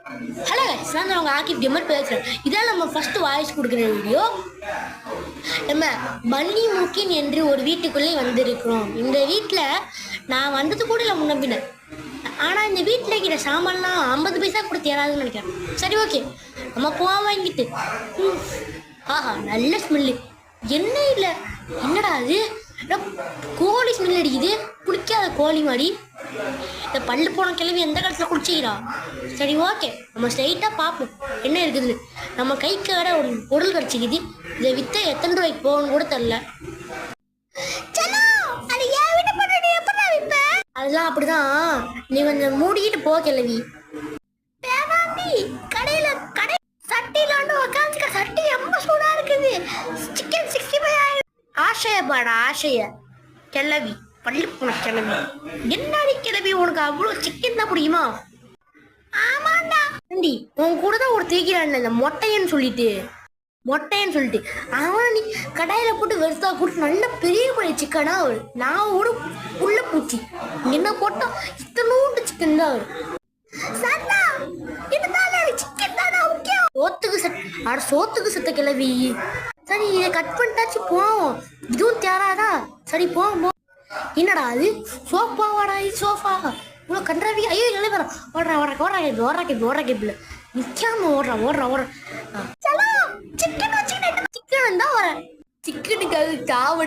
Hello guys, நான் உங்கள் ஆக்கிப் gamer பேசுகிறேன். இதான் நம்ம ஃபஸ்ட்டு வாய்ஸ் கொடுக்குற வீடியோ. நம்ம பன்னி மூக்கின் என்று ஒரு வீட்டுக்குள்ளே வந்திருக்கிறோம். இந்த வீட்டில் நான் வந்தது கூட இல்லை முன்ன பின்ன. ஆனால் இந்த வீட்டில் இருக்கிற சாமான்லாம் 50 பைசா கூட தேராதுன்னு நினைக்கிறேன். சரி, ஓகே, நம்ம போவோம் வாங்கிட்டு. ஆஹா, நல்ல ஸ்மெல்லு. என்ன இல்லை, என்னடா அது? கோழி ஸ்மெல் அடிக்குது. பிடிக்காத கோழி மாதிரி. இந்த பல்லு போன கிளவி எந்த காலத்தில் குடிச்சிக்கிறா? சரி, ஓகே, நம்ம ஸ்ட்ரைட்டாக பார்ப்போம் என்ன இருக்குதுன்னு. நம்ம கைக்கு வேற ஒரு பொருள் கிடச்சிக்குது. இதை விற்ற எத்தனை ரூபாய்க்கு போகணும்னு கூட தெரில. அதெல்லாம் அப்படிதான். நீ கொஞ்சம் மூடிக்கிட்டு போ கிளவி. கடையில கடை சட்டிலாண்டு உட்காந்துக்க. சட்டி ரொம்ப சூடா இருக்குது. சிக்கன் 65 ஆசைய பாடா, ஆசைய கிளவி. பள்ளி போன கிளவி. என்னடி கிளவி, உனக்கு அவ்வளோ சிக்கன் தான் பிடிக்குமா? ஆமாண்டா. உன் கூட தான் ஒரு தேய்க்கிறான் இந்த மொட்டையன்னு சொல்லிட்டு. அவன் நீ கடாயில போட்டு வெறுத்தா கொடுத்து நல்ல பெரிய பெரிய சிக்கனா அவள். நான் ஒரு உள்ள பூச்சி என்ன போட்டா இத்தனோண்டு சிக்கன் தான் அவள். சோத்துக்கு செத்த கிளவி. சரி, இதை கட் பண்ணிட்டாச்சு போவோம். இதுவும் தேராதா? சரி போவோம். என்னடா அது? சோஃபாவாடா இது? சோஃபா இவ்வளோ கன்றாவி. ஐயோ, இல்லை வர ஓடுறா கேபிள் நிற்காம ஓடுறா. சிக்கன் தான் வரேன். சிக்கனுக்கு அது